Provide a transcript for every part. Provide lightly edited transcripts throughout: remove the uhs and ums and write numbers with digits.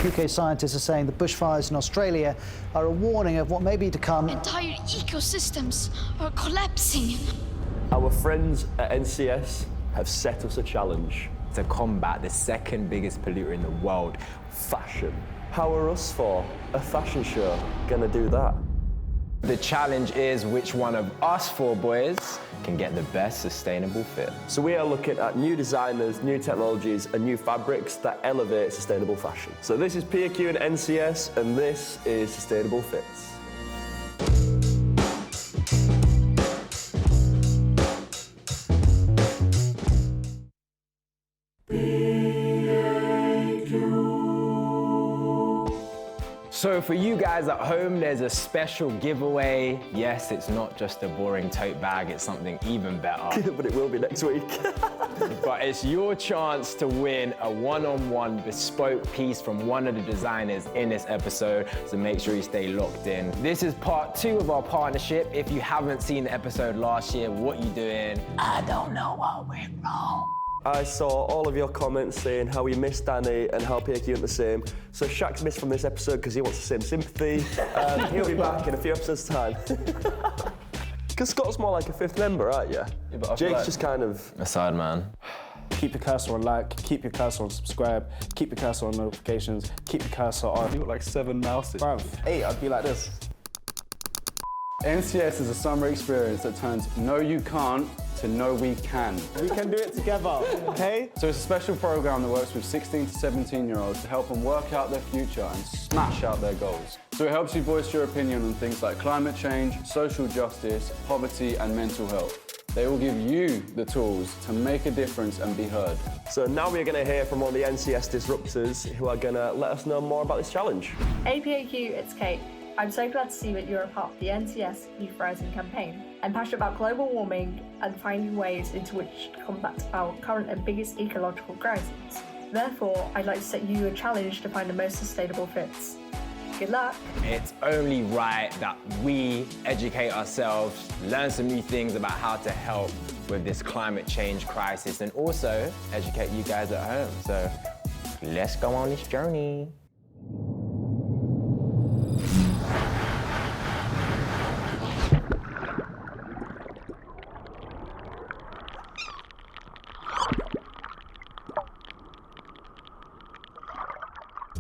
UK scientists are saying the bushfires in Australia are a warning of what may be to come. Entire ecosystems are collapsing. Our friends at NCS have set us a challenge. To combat the second biggest polluter in the world, Fashion. How are us for a fashion show gonna do that? the challenge is which one of us four boys can get the best sustainable fit. So we are looking at new designers, new technologies, and new fabrics that elevate sustainable fashion. So this is PAQ and NCS, and this is Sustainable Fits. So for you guys at home, there's a special giveaway. Yes, it's not just a boring tote bag, it's something even better. But it will be next week. But it's your chance to win a one-on-one bespoke piece from one of the designers in this episode, so make sure you stay locked in. This is part 2 of our partnership. If you haven't seen the episode last year, what you doing? I don't know what went wrong. I saw all of your comments saying how you miss Danny and how PAQ aren't the same. So Shaq's missed from this episode because he wants the same sympathy. He'll be back in a few episodes' time. Because Scott's more like a 5th member, aren't you? Yeah, but Jake's just kind of a side man. Keep your cursor on like, keep your cursor on subscribe, keep your cursor on notifications, keep your cursor on. You got like 7 mouses. Bruv, 8, I'd be like this. NCS is a summer experience that turns no you can't to no we can. We can do it together, okay? So it's a special program that works with 16 to 17-year-olds to help them work out their future and smash out their goals. So it helps you voice your opinion on things like climate change, social justice, poverty and mental health. They will give you the tools to make a difference and be heard. So now we're going to hear from one of the NCS disruptors who are going to let us know more about this challenge. Hey PAQ, it's Kate. I'm so glad to see that you're a part of the NCS Youth Rising campaign. I'm passionate about global warming and finding ways into which to combat our current and biggest ecological crisis. Therefore, I'd like to set you a challenge to find the most sustainable fits. Good luck. It's only right that we educate ourselves, learn some new things about how to help with this climate change crisis, and also educate you guys at home. So let's go on this journey.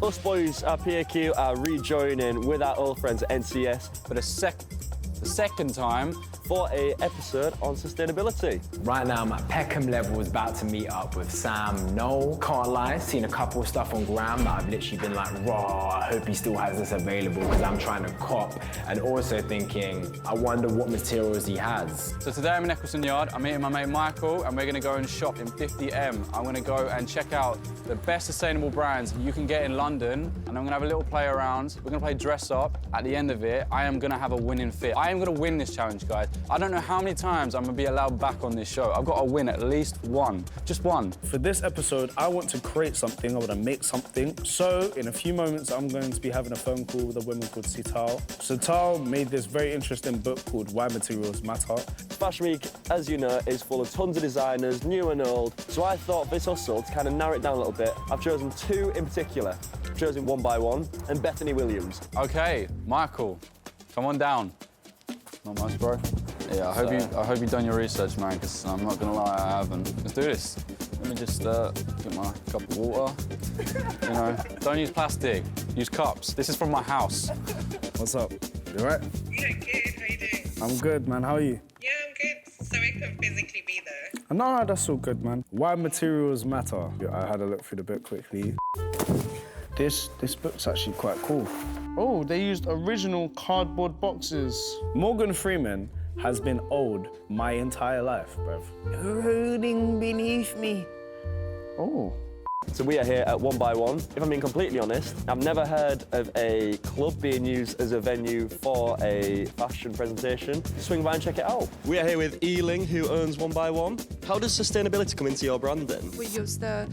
Us boys at PAQ are rejoining with our old friends at NCS For the second time, for a episode on sustainability. Right now, my Peckham level is about to meet up with Sam Noel. Can't lie, seen a couple of stuff on Gram that I've literally been like, raw, I hope he still has this available because I'm trying to cop. And also thinking, I wonder what materials he has. So today I'm in Eccleston Yard, I'm meeting my mate Michael, and we're gonna go and shop in 50M. I'm gonna go and check out the best sustainable brands you can get in London, and I'm gonna have a little play around. We're gonna play dress up. At the end of it, I am gonna have a winning fit. I am gonna win this challenge, guys. I don't know how many times I'm gonna be allowed back on this show. I've got to win at least one, just one. For this episode, I want to create something, I want to make something. So in a few moments, I'm going to be having a phone call with a woman called Sital. Sital made this very interesting book called Why Materials Matter. Fashion Week, as you know, is full of tons of designers, new and old. So I thought this hustle, to kind of narrow it down a little bit, I've chosen 2 in particular. I've chosen One by One and Bethany Williams. Okay, Michael, come on down. Not much, bro. Yeah, I hope you've done your research, man, because I'm not gonna lie, I haven't. Let's do this. Let me just get my cup of water. You know, don't use plastic, use cups. This is from my house. What's up? You all right? Yeah, good. How you doing? I'm good, man. How are you? Yeah, I'm good. So I can physically be there. No, that's all good, man. Why Materials Matter. Yeah, I had a look through the book quickly. This book's actually quite cool. Oh, they used original cardboard boxes. Morgan Freeman has been old my entire life, bruv. Holding beneath me. Oh. So we are here at One by One. If I'm being completely honest, I've never heard of a club being used as a venue for a fashion presentation. Swing by and check it out. We are here with Ealing, who owns One by One. How does sustainability come into your brand then? We use the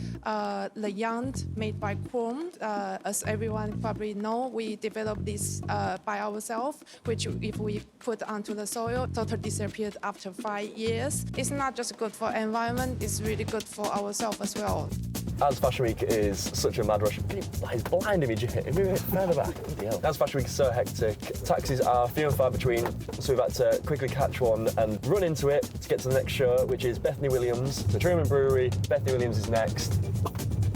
yarn made by Chrome. As everyone probably know, we developed this by ourselves, which if we put onto the soil, totally disappeared after 5 years. It's not just good for environment, it's really good for ourselves as well. As Fashion Week is such a mad rush, it's blinding me, Jimmy. Move it further back. As Fashion Week is so hectic, taxis are few and far between, so we've had to quickly catch one and run into it to get to the next show, which is Bethany Williams, the Truman Brewery. Bethany Williams is next.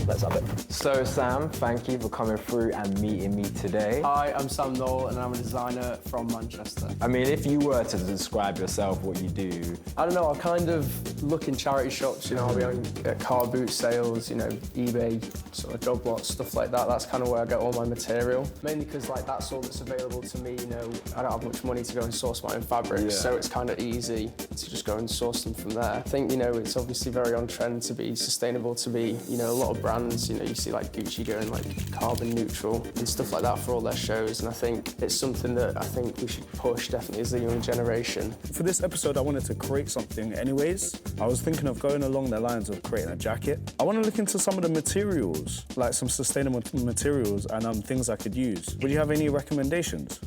Let's have it. So Sam, thank you for coming through and meeting me today. Hi, I'm Sam Knoll and I'm a designer from Manchester. I mean, if you were to describe yourself, what you do. I don't know, I kind of look in charity shops, you know, I'll be on car boot sales, you know, eBay, sort of job lots, stuff like that. That's kind of where I get all my material. Mainly because like that's all that's available to me, you know, I don't have much money to go and source my own fabrics, so it's kind of easy to just go and source them from there. I think, you know, it's obviously very on trend to be sustainable, to be, you know, a lot of brands, you know, you see like Gucci going like carbon neutral and stuff like that for all their shows, and I think it's something that I think we should push definitely as the young generation. For this episode, I wanted to create something anyways. I was thinking of going along the lines of creating a jacket. I want to look into some of the materials, like some sustainable materials and things I could use. Would you have any recommendations?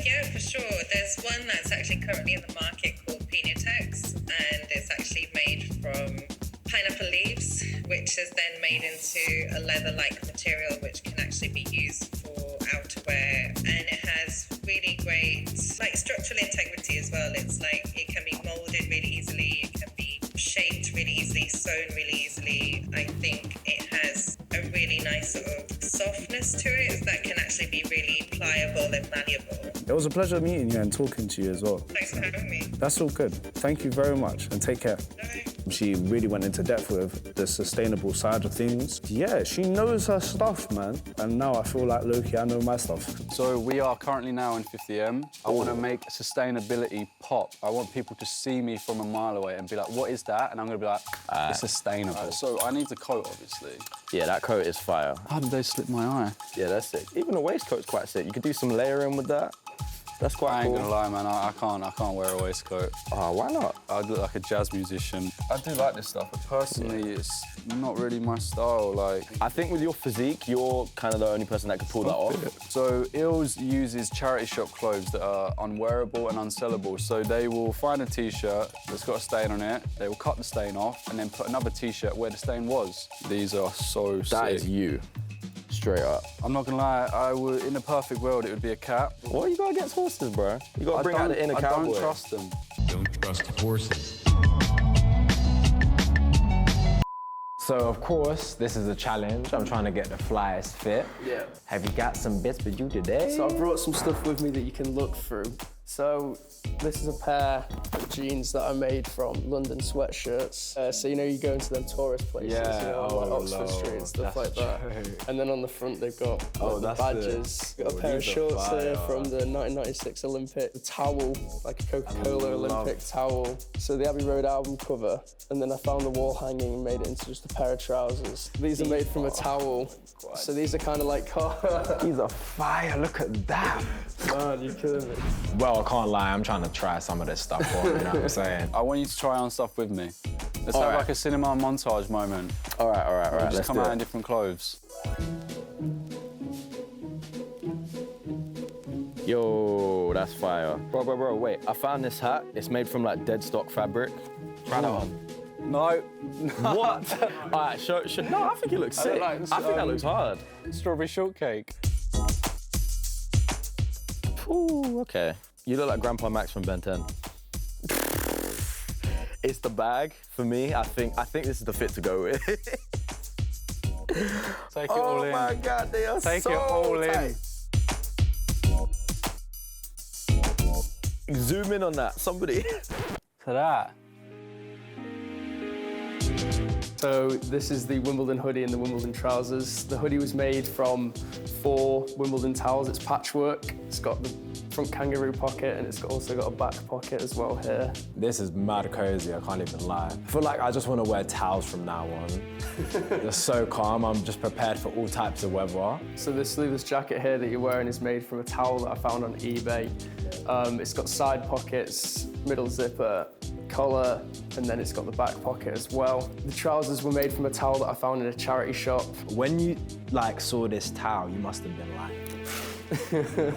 Yeah, for sure. There's one that's actually currently in the market called Pinatex, and it's actually made from pineapple leaves, which is then made into a leather-like material which can actually be used for outerwear, and it has really great like structural integrity as well. It's like it can be molded really easily, it can be shaped really easily, sewn really easily. I think it has a really nice sort of softness to it that can actually be really pliable and malleable. It was a pleasure meeting you and talking to you as well. Thanks for having me. That's all good. Thank you very much and take care. Bye. She really went into depth with the sustainable side of things. Yeah, she knows her stuff, man. And now I feel like, Loki, I know my stuff. So we are currently now in 50M. I want to make sustainability pop. I want people to see me from a mile away and be like, what is that? And I'm going to be like, it's sustainable. So I need the coat, obviously. Yeah, that coat is fire. How did they slip my eye? Yeah, that's sick. Even the waistcoat's quite sick. You could do some layering with that. That's quite I cool. ain't gonna lie, man, I can't wear a waistcoat. Oh, why not? I'd look like a jazz musician. I do like this stuff, but personally, it's not really my style. Like, I think with your physique, you're kind of the only person that could pull that off. So Ills uses charity shop clothes that are unwearable and unsellable. So they will find a T-shirt that's got a stain on it, they will cut the stain off, and then put another T-shirt where the stain was. These are so sick. That is you. Straight up. I'm not gonna lie, in a perfect world, it would be a cap. What you got against horses, bro? You got to bring out the inner cowboy. I don't trust them. Don't trust horses. So of course, this is a challenge. I'm trying to get the flyest fit. Yeah. Have you got some bits for you today? So I brought some stuff with me that you can look through. So this is a pair of jeans that I made from London sweatshirts. So you know you go into them tourist places, you know, like Oxford Street and stuff like that. True. And then on the front they've got the badges. Got a pair of shorts here from the 1996 Olympic, the towel, like a Coca-Cola Olympic towel. So the Abbey Road album cover. And then I found the wall hanging and made it into just a pair of trousers. These are made from a towel. So these are kind of like These are fire, look at that. Man, you're killing me. Well, I can't lie, I'm trying to try some of this stuff on, you know what I'm saying? I want you to try on stuff with me. Let's have like a cinema montage moment. All right. Just come out in different clothes. Yo, that's fire. Bro, wait. I found this hat. It's made from like dead stock fabric. Try that on. No. What? All right, show. No, I think it looks sick. I think that looks hard. Strawberry shortcake. Ooh, okay. You look like Grandpa Max from Ben 10. It's the bag for me. I think this is the fit to go with. Take it all in. Oh my God, they are Take so it all tight. Zoom in on that, somebody. To that. So this is the Wimbledon hoodie and the Wimbledon trousers. The hoodie was made from 4 Wimbledon towels. It's patchwork. It's got the front kangaroo pocket and it's also got a back pocket as well here. This is mad cozy, I can't even lie. I feel like I just want to wear towels from now on. They're so calm, I'm just prepared for all types of weather. So this sleeveless jacket here that you're wearing is made from a towel that I found on eBay. It's got side pockets, middle zipper, collar, and then it's got the back pocket as well. The trousers were made from a towel that I found in a charity shop. When you saw this towel, you must have been like,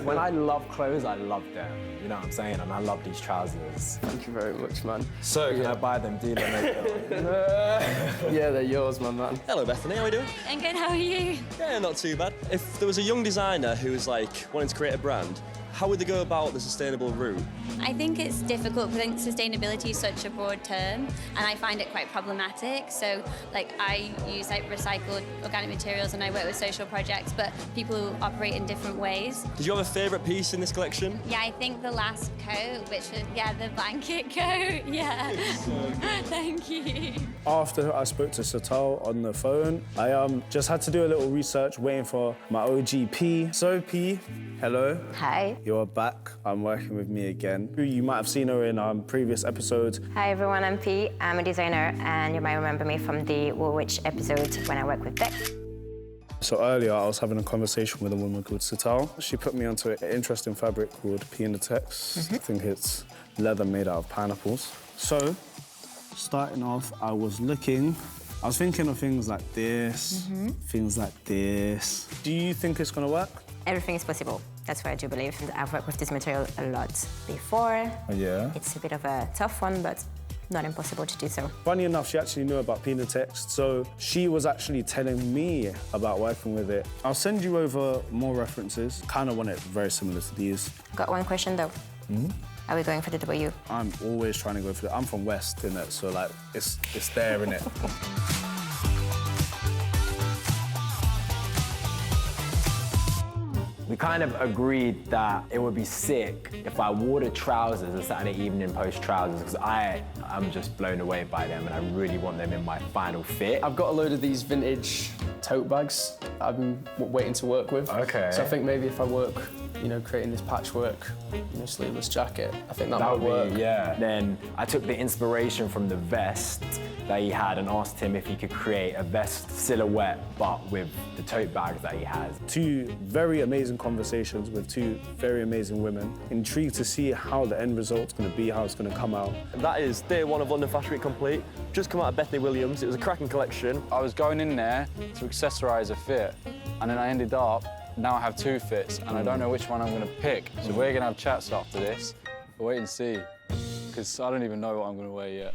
When I love clothes, I love them. You know what I'm saying? And I love these trousers. Thank you very much, man. So, can I buy them? Dealer, mate? Yeah, they're yours, my man. Hello, Bethany. How are we doing? I'm good, how are you? Yeah, not too bad. If there was a young designer who was like wanting to create a brand, how would they go about the sustainable route? I think it's difficult because I think sustainability is such a broad term and I find it quite problematic. So like I use like recycled organic materials and I work with social projects, but people operate in different ways. Did you have a favourite piece in this collection? Yeah, I think the last coat, which was, yeah, the blanket coat, yeah. Thank you. After I spoke to Satal on the phone, I just had to do a little research waiting for my OG P. So P, hello. Hi. You're back. I'm working with me again. You might have seen her in previous episodes. Hi everyone, I'm P. I'm a designer and you might remember me from the Woolwich episode when I worked with Beck. So earlier I was having a conversation with a woman called Satal. She put me onto an interesting fabric called P in the text. I think it's leather made out of pineapples. So, starting off, I was thinking of things like this, things like this. Do you think it's gonna work? Everything is possible. That's what I do believe. I've worked with this material a lot before. Yeah. It's a bit of a tough one, but not impossible to do so. Funny enough, she actually knew about P in the text, so she was actually telling me about working with it. I'll send you over more references. Kind of want it very similar to these. Got one question though. Are we going for the W? I'm always trying to go for it. I'm from West, innit? So like, it's there, innit? We kind of agreed that it would be sick if I wore the trousers, the Saturday evening post trousers, because I'm just blown away by them and I really want them in my final fit. I've got a load of these vintage tote bags that I've been waiting to work with. Okay. So I think maybe if I work, you know, creating this patchwork, sleeveless jacket, I think that might work. Yeah. Then I took the inspiration from the vest that he had and asked him if he could create a vest silhouette, but with the tote bags that he has. Two very amazing conversations with two very amazing women. Intrigued to see how the end result's gonna be, how it's gonna come out. That is day one of London Fashion Week complete. Just come out of Bethany Williams. It was a cracking collection. I was going in there to accessorise a fit, and then I ended up, now I have two fits, and I don't know which one I'm gonna pick. So we're gonna have chats after this. But wait and see, because I don't even know what I'm gonna wear yet.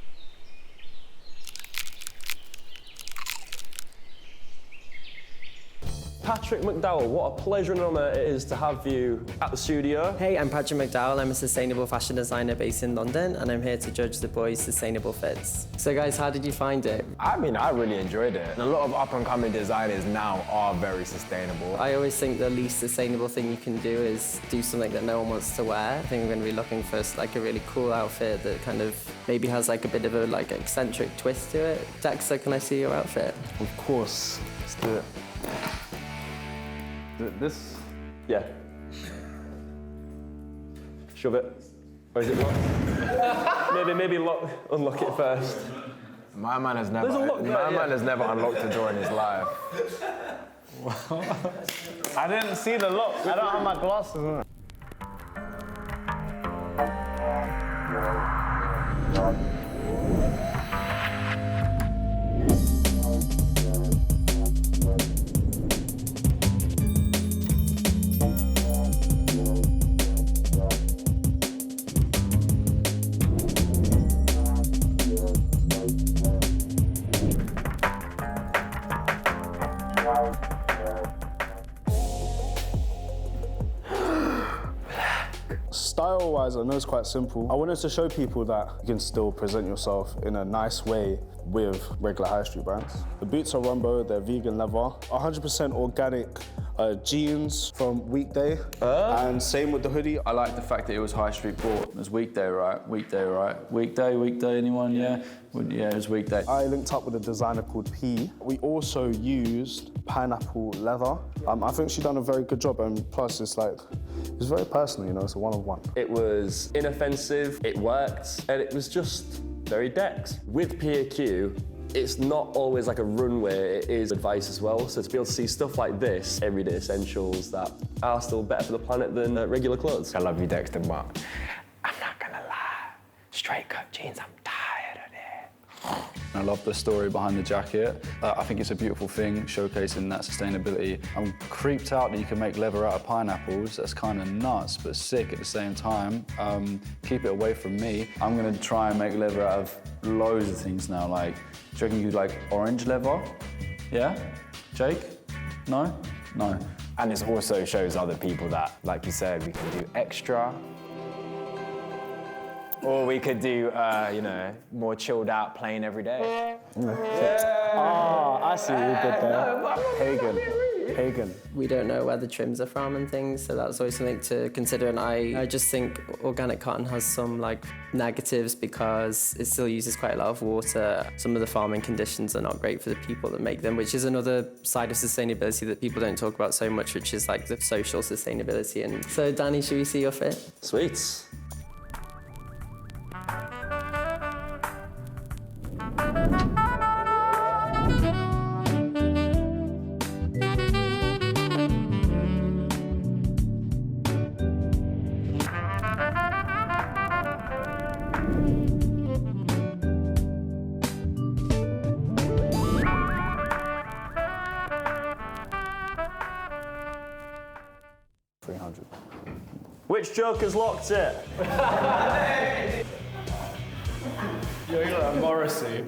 Patrick Mcdowell, what a pleasure and honour it is to have you at the studio. Hey, I'm Patrick Mcdowell. I'm a sustainable fashion designer based in London, and I'm here to judge the boys' sustainable fits. So guys, how did you find it? I mean, I really enjoyed it. And a lot of up-and-coming designers now are very sustainable. I always think the least sustainable thing you can do is do something that no one wants to wear. I think I'm going to be looking for like a really cool outfit that kind of maybe has like a bit of a like eccentric twist to it. Dexter, can I see your outfit? Of course. Let's do it. This? Yeah. Shove it. Or is it locked? maybe unlock it first. My man has never unlocked a door in his life. I didn't see the lock. I don't have my glasses on. Style-wise, I know it's quite simple. I wanted to show people that you can still present yourself in a nice way with regular high street brands. The boots are Rumbo, they're vegan leather, 100% organic jeans from Weekday, and same with the hoodie. I like the fact that it was high street bought. It was weekday, right? Weekday, anyone, yeah? Yeah, it was weekday. I linked up with a designer called P. We also used pineapple leather. I think she done a very good job, and plus it's very personal, you know, it's a one-on-one. It was inoffensive, it worked, and it was just very Dex. With PAQ, it's not always like a runway, it is advice as well. So to be able to see stuff like this, everyday essentials that are still better for the planet than regular clothes. I love you, Dexter, but I'm not gonna lie. Straight cut jeans, I'm tired of it. I love the story behind the jacket. I think it's a beautiful thing, showcasing that sustainability. I'm creeped out that you can make leather out of pineapples. That's kind of nuts, but sick at the same time. Keep it away from me. I'm gonna try and make leather out of loads of things now. Like, do you reckon you like orange leather? Yeah? Jake? No? No. And it also shows other people that, like you said, we can do extra. Or we could do, you know, more chilled out, plain every day. Oh, I see what you did there. Pagan. We don't know where the trims are from and things, so that's always something to consider. And I just think organic cotton has some like negatives because it still uses quite a lot of water. Some of the farming conditions are not great for the people that make them, which is another side of sustainability that people don't talk about so much, which is like the social sustainability. And so, Danny, should we see your fit? Sweet. Which joker's locked it? You're like Morrissey.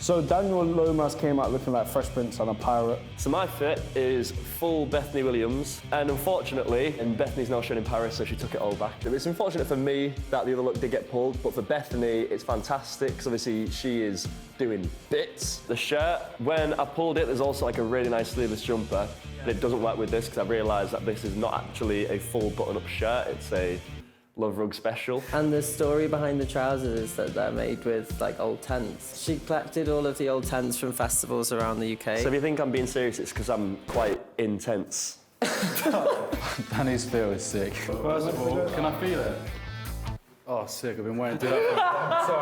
So Daniel Lomas came out looking like Fresh Prince and a pirate. So my fit is full Bethany Williams, and unfortunately, and Bethany's now shown in Paris, so she took it all back. It's unfortunate for me that the other look did get pulled, but for Bethany, it's fantastic, because obviously she is doing bits. The shirt, when I pulled it, there's also like a really nice sleeveless jumper, but it doesn't work with this, because I realised that this is not actually a full button-up shirt, it's a Love Rug special. And the story behind the trousers is that they're made with like old tents. She collected all of the old tents from festivals around the UK. So if you think I'm being serious, it's because I'm quite intense. Danny's feel is sick. First of all, can I feel it? Oh, sick, I've been waiting to do that for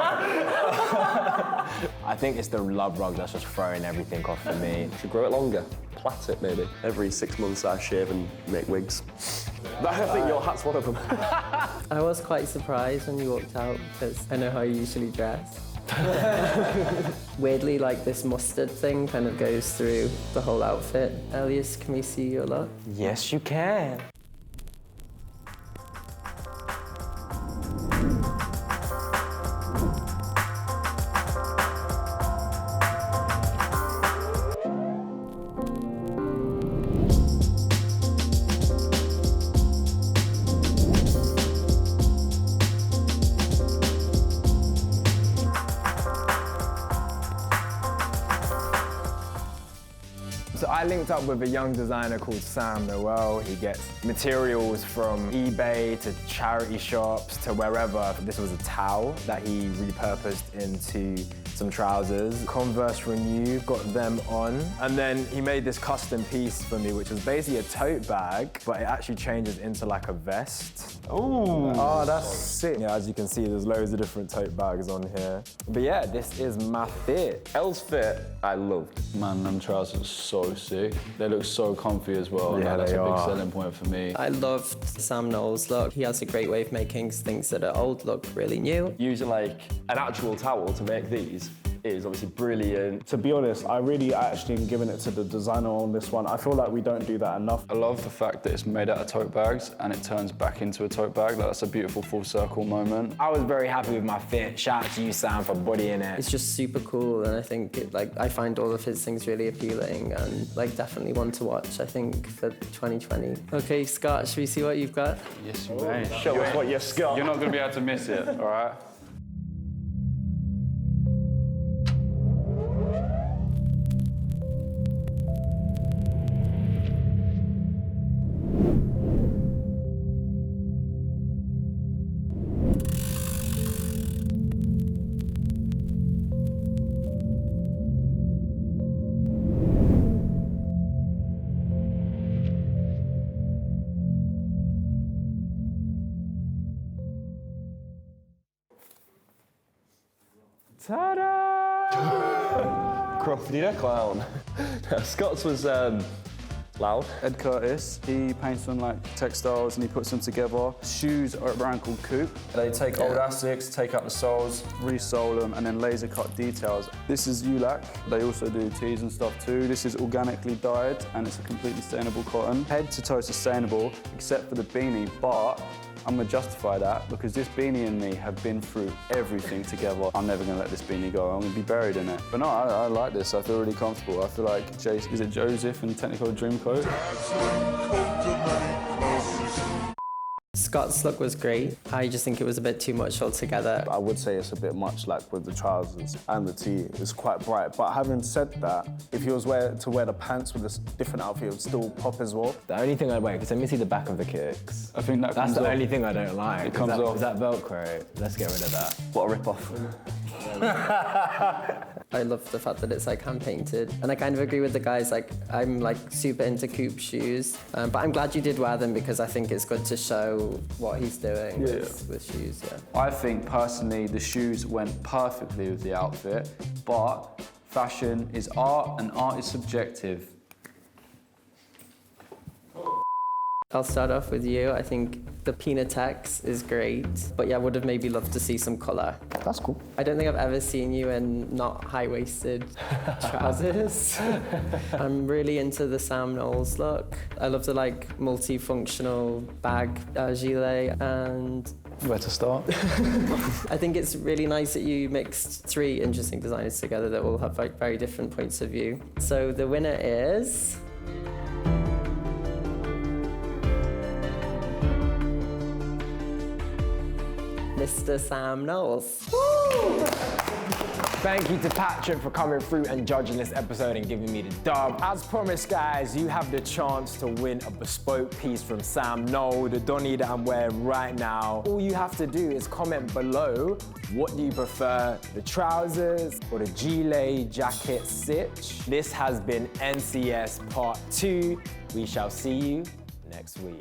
I think it's the Love Rug that's just throwing everything off for me. Should grow it longer. Plait it, maybe. Every 6 months I shave and make wigs. I think your hat's one of them. I was quite surprised when you walked out because I know how you usually dress. Weirdly, like this mustard thing kind of goes through the whole outfit. Elias, can we see your look? Yes, you can. So I linked up with a young designer called Sam Noel. He gets materials from eBay to charity shops to wherever. This was a towel that he repurposed into some trousers. Converse Renew, got them on. And then he made this custom piece for me, which was basically a tote bag, but it actually changes into like a vest. Ooh. Oh, that's sick. Yeah, as you can see, there's loads of different tote bags on here. But yeah, this is my fit. Elle's fit, I loved. Man, them trousers are so sick. They look so comfy as well. Yeah, that's they a big are. selling point for me. I loved Sam Noel's look. He has a great way of making things that are old look really new. Using like an actual towel to make these is obviously brilliant. To be honest, I really actually am giving it to the designer on this one. I feel like we don't do that enough. I love the fact that it's made out of tote bags and it turns back into a tote bag. That's a beautiful full circle moment. I was very happy with my fit. Shout out to you, Sam, for bodying it. It's just super cool, and I think I find all of his things really appealing and like definitely one to watch, I think, for 2020. Okay, Scott, should we see what you've got? Yes, you may. Show us what you got. You're not going to be able to miss it, all right? Ta-da! Crofty the clown. Scott's was Loud. Ed Curtis, he paints on like textiles and he puts them together. Shoes are a brand called Coupe. They take old Asics, take out the soles, resole them, and then laser cut details. This is ULAC. They also do tees and stuff too. This is organically dyed and it's a completely sustainable cotton. Head to toe sustainable, except for the beanie, but I'm gonna justify that because this beanie and me have been through everything together. I'm never gonna let this beanie go. I'm gonna be buried in it. But no, I like this. I feel really comfortable. I feel like, is it Joseph in Technical Dreamcoat? Scott's look was great. I just think it was a bit too much altogether. I would say it's a bit much like with the trousers and the tee. It's quite bright. But having said that, if he was to wear the pants with this different outfit, it would still pop as well. The only thing I'd wear, because let me see the back of the kicks. I think that's the only thing I don't like. It comes off. Is that Velcro? Let's get rid of that. What a rip-off. I love the fact that it's like hand painted. And I kind of agree with the guys, like I'm like super into Coupe shoes. But I'm glad you did wear them because I think it's good to show what he's doing with shoes, I think personally the shoes went perfectly with the outfit, but fashion is art and art is subjective. I'll start off with you. I think the Pinatex is great, but yeah, I would have maybe loved to see some colour. That's cool. I don't think I've ever seen you in not high-waisted trousers. I'm really into the Sam Knowles look. I love the like multifunctional bag gilet and Where to start? I think it's really nice that you mixed three interesting designers together that all have like very different points of view. So the winner is... Mr. Sam Knowles. Woo! Thank you to Patrick for coming through and judging this episode and giving me the dub. As promised, guys, you have the chance to win a bespoke piece from Sam Knowles, the Donny that I'm wearing right now. All you have to do is comment below, what do you prefer, the trousers or the gilet jacket stitch? This has been NCS Part 2. We shall see you next week.